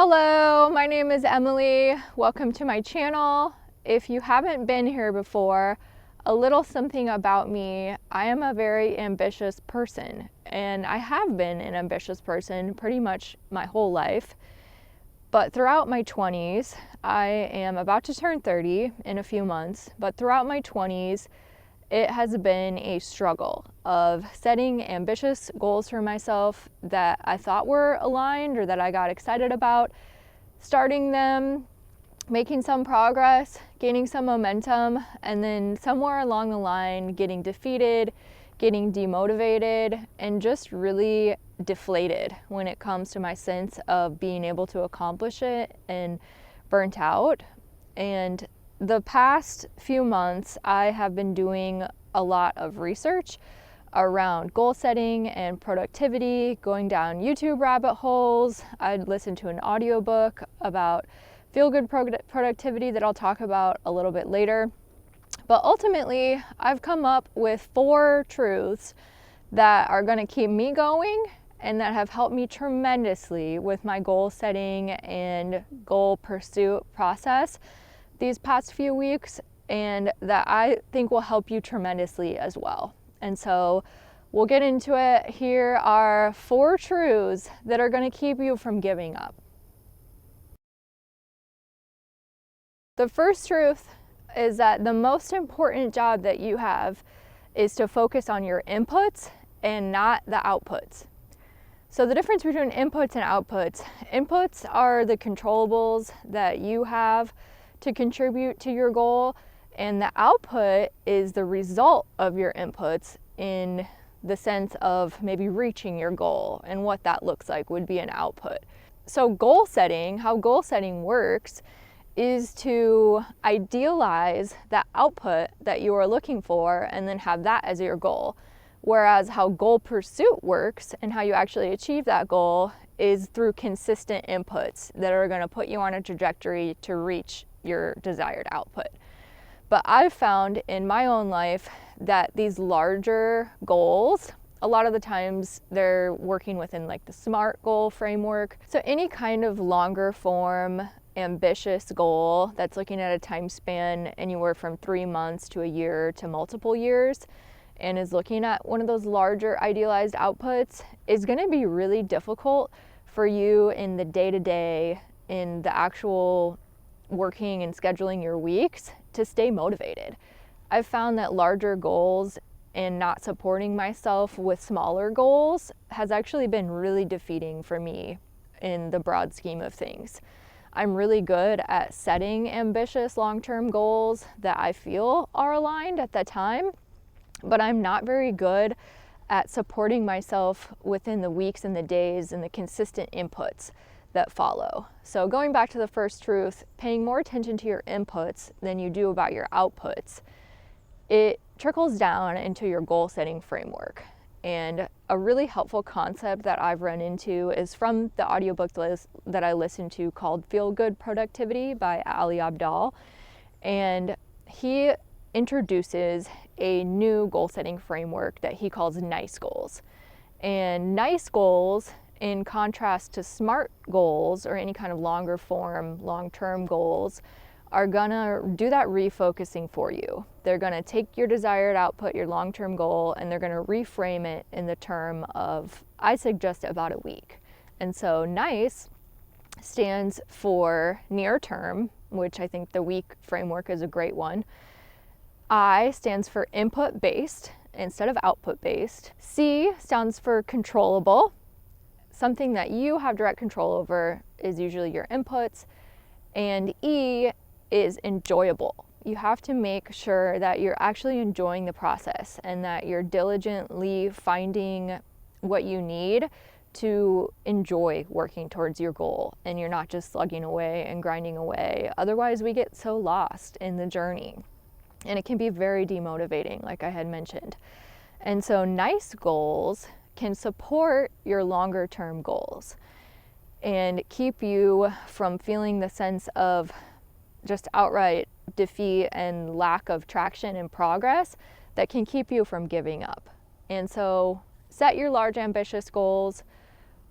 Hello, my name is Emily. Welcome to my channel. If you haven't been here before, a little something about me. I am a very ambitious person, and I have been an ambitious person pretty much my whole life. But throughout my 20s, I am about to turn 30 in a few months, but throughout my 20s, it has been a struggle of setting ambitious goals for myself that I thought were aligned or that I got excited about, starting them, making some progress, gaining some momentum, and then somewhere along the line getting defeated, getting demotivated, and just really deflated when it comes to my sense of being able to accomplish it and burnt out. And the past few months, I have been doing a lot of research around goal setting and productivity, going down YouTube rabbit holes. I'd listened to an audiobook about feel-good productivity that I'll talk about a little bit later. But ultimately, I've come up with 4 truths that are going to keep me going and that have helped me tremendously with my goal setting and goal pursuit process these past few weeks, and that I think will help you tremendously as well. And so we'll get into it. Here are 4 truths that are going to keep you from giving up. The first truth is that the most important job that you have is to focus on your inputs and not the outputs. So the difference between inputs and outputs are the controllables that you have to contribute to your goal, and the output is the result of your inputs in the sense of maybe reaching your goal, and what that looks like would be an output. So goal setting, how goal setting works is to idealize that output that you are looking for and then have that as your goal. Whereas how goal pursuit works and how you actually achieve that goal is through consistent inputs that are going to put you on a trajectory to reach your desired output. But I've found in my own life that these larger goals, a lot of the times they're working within like the SMART goal framework. So any kind of longer form, ambitious goal that's looking at a time span anywhere from 3 months to a year to multiple years and is looking at one of those larger idealized outputs is going to be really difficult for you in the day-to-day, in the actual working and scheduling your weeks to stay motivated. I've found that larger goals and not supporting myself with smaller goals has actually been really defeating for me in the broad scheme of things. I'm really good at setting ambitious long-term goals that I feel are aligned at the time, but I'm not very good at supporting myself within the weeks and the days and the consistent inputs that follow. So going back to the first truth, paying more attention to your inputs than you do about your outputs, it trickles down into your goal setting framework. And a really helpful concept that I've run into is from the audiobook that I listened to called Feel Good Productivity by Abdaal. And he introduces a new goal setting framework that he calls NICE goals. And NICE goals, in contrast to SMART goals or any kind of longer form, long-term goals, are gonna do that refocusing for you. They're gonna take your desired output, your long-term goal, and they're gonna reframe it in the term of, I suggest, about a week. And so NICE stands for near term, which I think the week framework is a great one. I stands for input based instead of output based. C stands for controllable. Something that you have direct control over is usually your inputs. And E is enjoyable. You have to make sure that you're actually enjoying the process and that you're diligently finding what you need to enjoy working towards your goal, and you're not just slugging away and grinding away. Otherwise, we get so lost in the journey, and it can be very demotivating, like I had mentioned. And so NICE goals can support your longer term goals and keep you from feeling the sense of just outright defeat and lack of traction and progress that can keep you from giving up. And so set your large ambitious goals,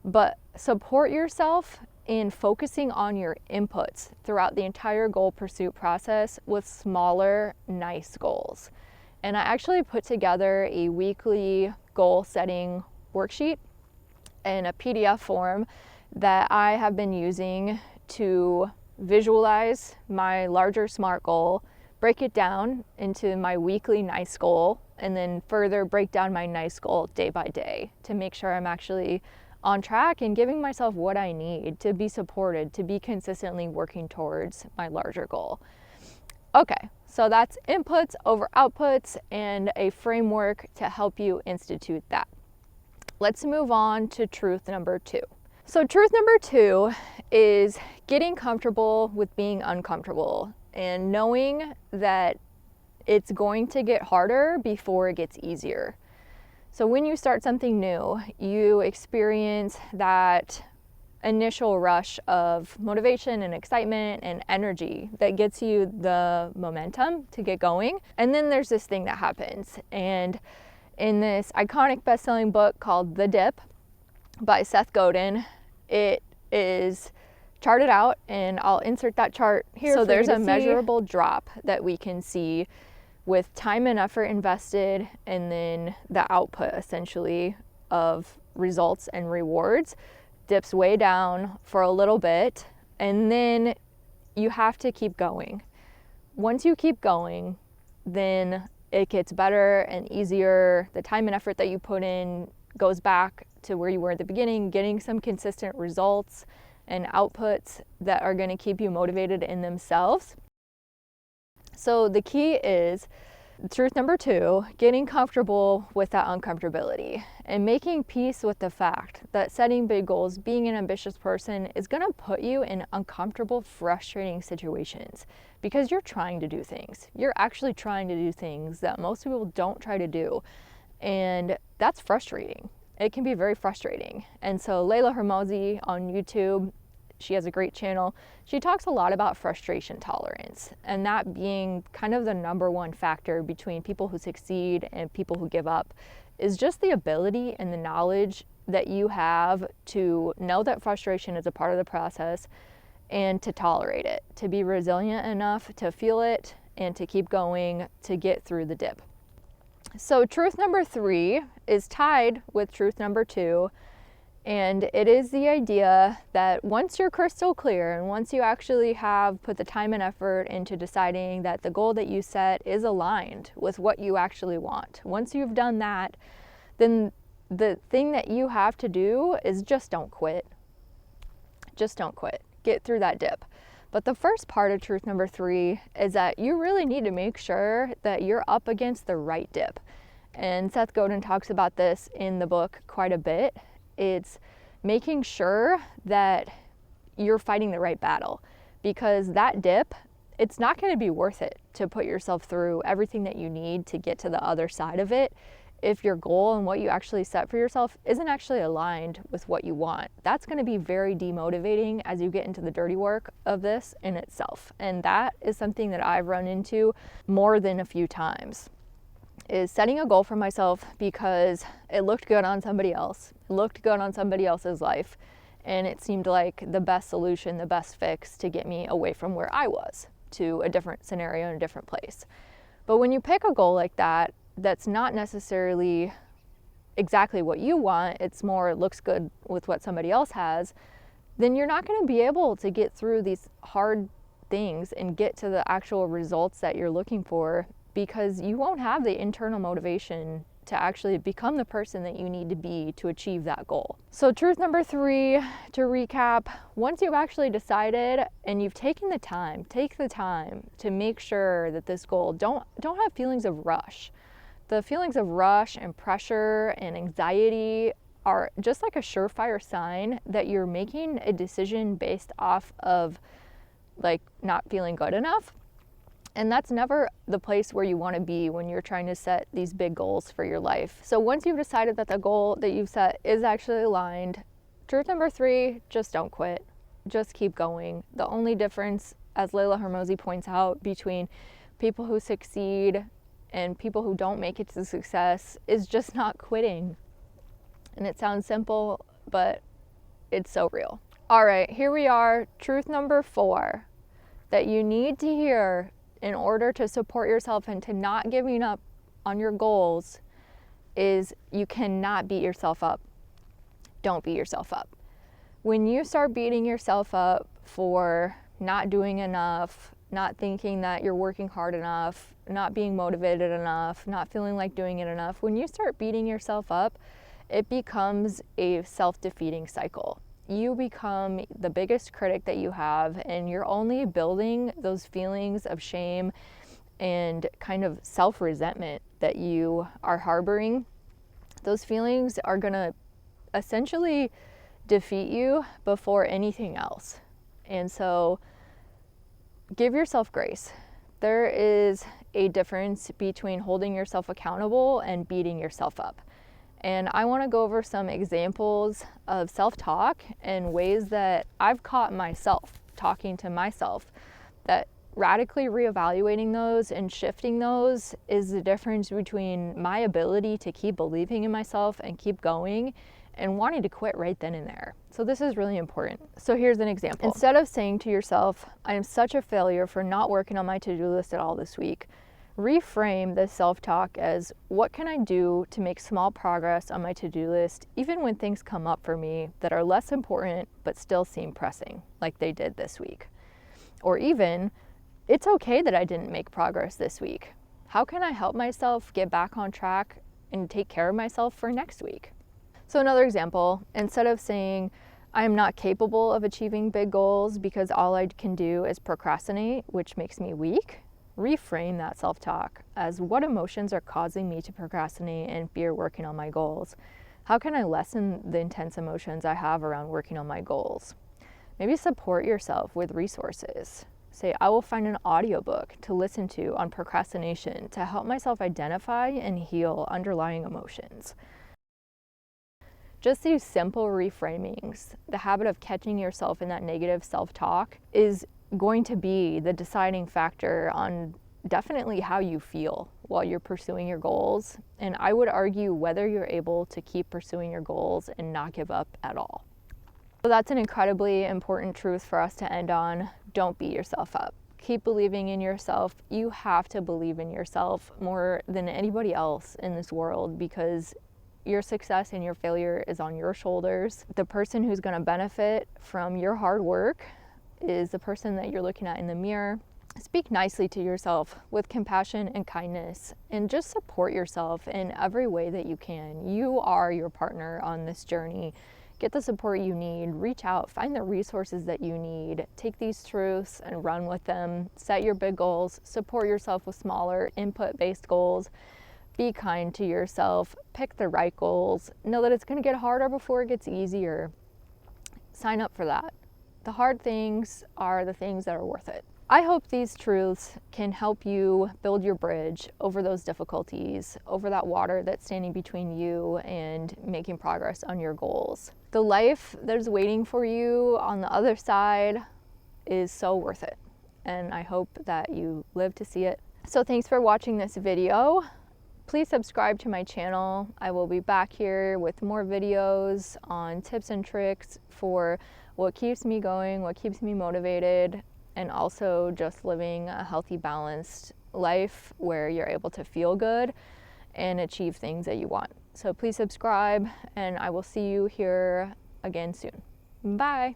but support yourself in focusing on your inputs throughout the entire goal pursuit process with smaller, nice goals. And I actually put together a weekly goal setting worksheet in a PDF form that I have been using to visualize my larger SMART goal, break it down into my weekly NICE goal, and then further break down my NICE goal day by day to make sure I'm actually on track and giving myself what I need to be supported, to be consistently working towards my larger goal. Okay, so that's inputs over outputs and a framework to help you institute that. Let's move on to truth number 2. So truth number 2 is getting comfortable with being uncomfortable and knowing that it's going to get harder before it gets easier. So when you start something new, you experience that initial rush of motivation and excitement and energy that gets you the momentum to get going. And then there's this thing that happens. And in this iconic best-selling book called The Dip by Seth Godin, it is charted out, and I'll insert that chart here. So there's a measurable drop that we can see with time and effort invested, and then the output essentially of results and rewards dips way down for a little bit, and then you have to keep going. Once you keep going, then it gets better and easier. The time and effort that you put in goes back to where you were at the beginning, getting some consistent results and outputs that are going to keep you motivated in themselves. So the key is, truth number 2, getting comfortable with that uncomfortability and making peace with the fact that setting big goals, being an ambitious person, is going to put you in uncomfortable, frustrating situations because you're trying to do things. You're actually trying to do things that most people don't try to do. And that's frustrating. It can be very frustrating. And so Leila Hormozi on YouTube, she has a great channel. She talks a lot about frustration tolerance, and that being kind of the number one factor between people who succeed and people who give up is just the ability and the knowledge that you have to know that frustration is a part of the process and to tolerate it, to be resilient enough to feel it and to keep going to get through the dip. So truth number 3 is tied with truth number 2. And it is the idea that once you're crystal clear and once you actually have put the time and effort into deciding that the goal that you set is aligned with what you actually want, once you've done that, then the thing that you have to do is just don't quit. Just don't quit. Get through that dip. But the first part of truth number 3 is that you really need to make sure that you're up against the right dip. And Seth Godin talks about this in the book quite a bit. It's making sure that you're fighting the right battle, because that dip, it's not going to be worth it to put yourself through everything that you need to get to the other side of it if your goal and what you actually set for yourself isn't actually aligned with what you want. That's going to be very demotivating as you get into the dirty work of this in itself. And that is something that I've run into more than a few times, is setting a goal for myself because it looked good on somebody else. It looked good on somebody else's life. And it seemed like the best solution, the best fix to get me away from where I was to a different scenario and a different place. But when you pick a goal like that, that's not necessarily exactly what you want, it's more, it looks good with what somebody else has, then you're not going to be able to get through these hard things and get to the actual results that you're looking for, because you won't have the internal motivation to actually become the person that you need to be to achieve that goal. So truth number 3, to recap, once you've actually decided and you've taken the time, take the time to make sure that this goal, don't have feelings of rush. The feelings of rush and pressure and anxiety are just like a surefire sign that you're making a decision based off of like not feeling good enough. And that's never the place where you want to be when you're trying to set these big goals for your life. So once you've decided that the goal that you've set is actually aligned, truth number 3, just don't quit. Just keep going. The only difference, as Leila Hormozi points out, between people who succeed and people who don't make it to success is just not quitting. And it sounds simple, but it's so real. All right, here we are. Truth number 4 that you need to hear in order to support yourself and to not giving up on your goals is you cannot beat yourself up. Don't beat yourself up. When you start beating yourself up for not doing enough, not thinking that you're working hard enough, not being motivated enough, not feeling like doing it enough, when you start beating yourself up, it becomes a self-defeating cycle. You become the biggest critic that you have, and you're only building those feelings of shame and kind of self-resentment that you are harboring. Those feelings are gonna essentially defeat you before anything else. And so give yourself grace. There is a difference between holding yourself accountable and beating yourself up. And I want to go over some examples of self-talk and ways that I've caught myself talking to myself, that radically reevaluating those and shifting those is the difference between my ability to keep believing in myself and keep going and wanting to quit right then and there. So this is really important. So here's an example. Instead of saying to yourself, I am such a failure for not working on my to-do list at all this week, reframe this self-talk as, what can I do to make small progress on my to-do list, even when things come up for me that are less important but still seem pressing, like they did this week? Or even, it's okay that I didn't make progress this week. How can I help myself get back on track and take care of myself for next week? So another example, instead of saying, I am not capable of achieving big goals because all I can do is procrastinate, which makes me weak, reframe that self-talk as, what emotions are causing me to procrastinate and fear working on my goals? How can I lessen the intense emotions I have around working on my goals? Maybe support yourself with resources. Say, I will find an audiobook to listen to on procrastination to help myself identify and heal underlying emotions. Just these simple reframings, the habit of catching yourself in that negative self-talk is going to be the deciding factor on definitely how you feel while you're pursuing your goals. And I would argue whether you're able to keep pursuing your goals and not give up at all. So that's an incredibly important truth for us to end on. Don't beat yourself up. Keep believing in yourself. You have to believe in yourself more than anybody else in this world, because your success and your failure is on your shoulders. The person who's going to benefit from your hard work is the person that you're looking at in the mirror. Speak nicely to yourself with compassion and kindness, and just support yourself in every way that you can. You are your partner on this journey. Get the support you need, reach out, find the resources that you need, take these truths and run with them, set your big goals, support yourself with smaller input-based goals, be kind to yourself, pick the right goals, know that it's gonna get harder before it gets easier. Sign up for that. The hard things are the things that are worth it. I hope these truths can help you build your bridge over those difficulties, over that water that's standing between you and making progress on your goals. The life that is waiting for you on the other side is so worth it, and I hope that you live to see it. So thanks for watching this video. Please subscribe to my channel. I will be back here with more videos on tips and tricks for what keeps me going, what keeps me motivated, and also just living a healthy, balanced life where you're able to feel good and achieve things that you want. So please subscribe, and I will see you here again soon. Bye.